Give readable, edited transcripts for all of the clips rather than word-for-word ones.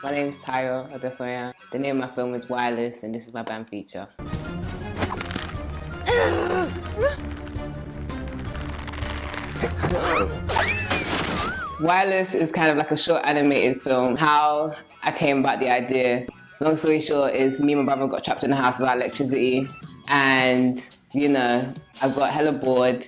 My name's Tayo Odesanya. The name of my film is Wireless, and this is my band feature. Wireless is kind of like a short animated film. How I came about the idea, long story short, is me and my brother got trapped in the house without electricity, and I got hella bored.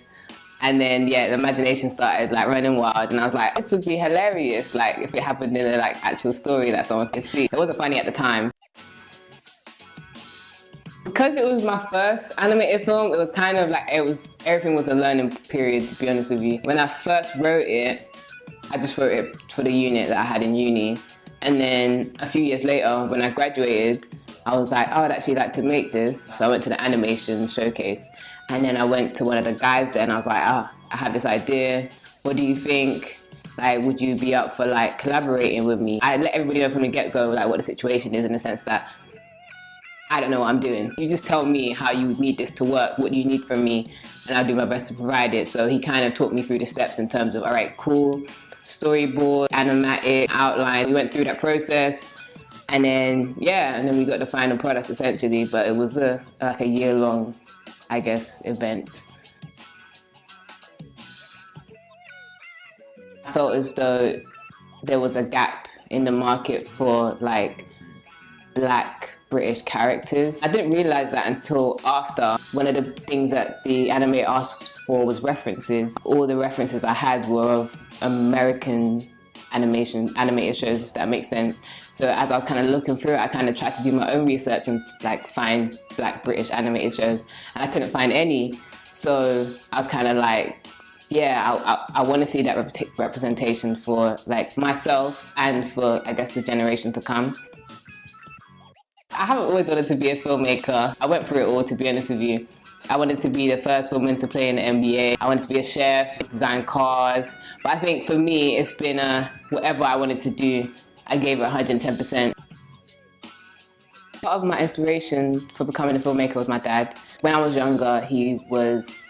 And then, the imagination started running wild, and I was like, this would be hilarious, if it happened in an actual story that someone could see. It wasn't funny at the time. Because it was my first animated film, it was kind of everything was a learning period, to be honest with you. When I first wrote it, I just wrote it for the unit that I had in uni. And then a few years later, when I graduated, I was like, oh, I'd actually like to make this. So I went to the animation showcase, and then I went to one of the guys there, and I was like, I have this idea. What do you think? Would you be up for collaborating with me? I let everybody know from the get-go what the situation is, in the sense that I don't know what I'm doing. You just tell me how you need this to work, what do you need from me, and I'll do my best to provide it. So he kind of taught me through the steps in terms of, all right, cool, storyboard, animatic, outline. We went through that process. And then, and then we got the final product essentially, but it was a year-long, I guess, event. I felt as though there was a gap in the market for Black British characters. I didn't realize that until after. One of the things that the animator asked for was references. All the references I had were of American animated shows, if that makes sense. So as I was kind of looking through it, I kind of tried to do my own research and find Black British animated shows, and I couldn't find any. So I was kind of I want to see that representation for myself and for, I guess, the generation to come. I haven't always wanted to be a filmmaker. I went through it all, to be honest with you. I wanted to be the first woman to play in the NBA. I wanted to be a chef, design cars. But I think for me, it's been whatever I wanted to do, I gave it 110%. Part of my inspiration for becoming a filmmaker was my dad. When I was younger, he was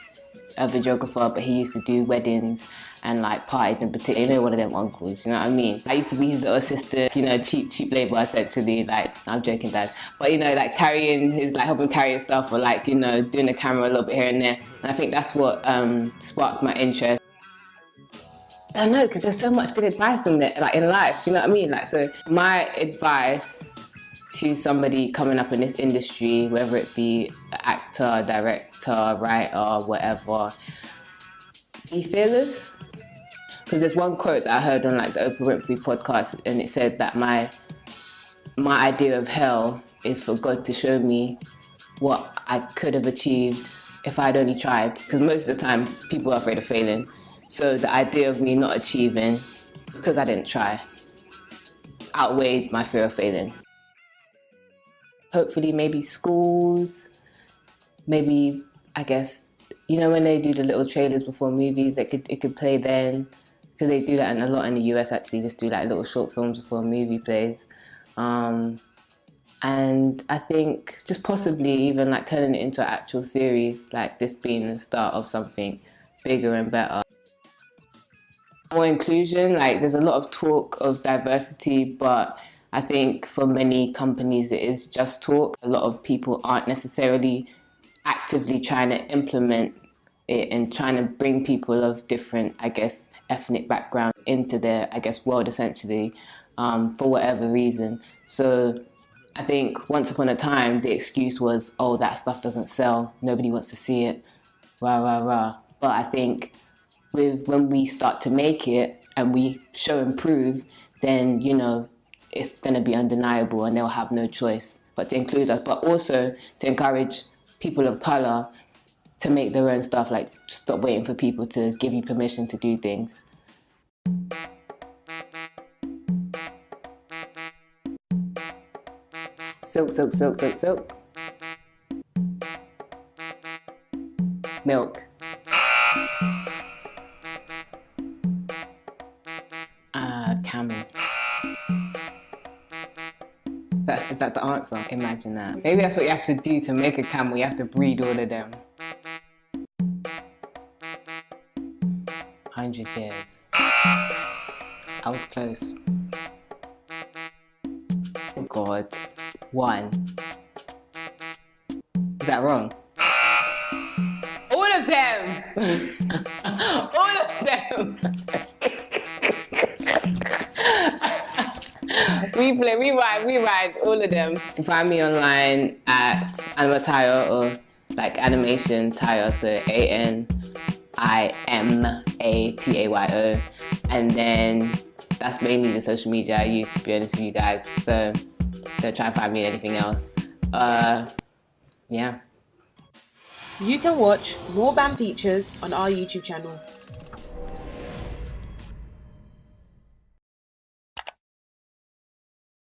a videographer, but he used to do weddings and parties in particular. One of them uncles, you know what I mean? I used to be his little assistant, cheap labor essentially. I'm joking, Dad. But carrying his, helping carry his stuff, or doing the camera a little bit here and there. And I think that's what sparked my interest. I don't know, because there's so much good advice in there, in life, do you know what I mean? So my advice to somebody coming up in this industry, whether it be an actor, director, writer, whatever, be fearless. Because there's one quote that I heard on the Oprah Winfrey podcast, and it said that my idea of hell is for God to show me what I could have achieved if I'd only tried. Because most of the time, people are afraid of failing. So the idea of me not achieving, because I didn't try, outweighed my fear of failing. Hopefully maybe schools, maybe, I guess, when they do the little trailers before movies, it could play then, because they do that a lot in the US actually, just do little short films before a movie plays. And I think just possibly even turning it into an actual series, this being the start of something bigger and better. More inclusion, there's a lot of talk of diversity, but I think for many companies it is just talk. A lot of people aren't necessarily actively trying to implement it and trying to bring people of different, I guess, ethnic background into their, I guess, world essentially, for whatever reason. So I think once upon a time the excuse was, oh, that stuff doesn't sell, nobody wants to see it, rah, rah, rah. But I think when we start to make it and we show and prove, then, it's going to be undeniable and they'll have no choice but to include us, but also to encourage people of colour to make their own stuff, stop waiting for people to give you permission to do things. Silk, silk, silk, silk, silk. Milk. Camel. Is that the answer? Imagine that. Maybe that's what you have to do to make a camel. You have to breed all of them. 100 years. I was close. God. 1. Is that wrong? All of them! All of them! rewind, all of them. You can find me online at Tayo, or like animation Tayo, so ANIMATAYO. And then that's mainly the social media I use, to be honest with you guys. So don't try and find me anything else. Yeah. You can watch more band features on our YouTube channel.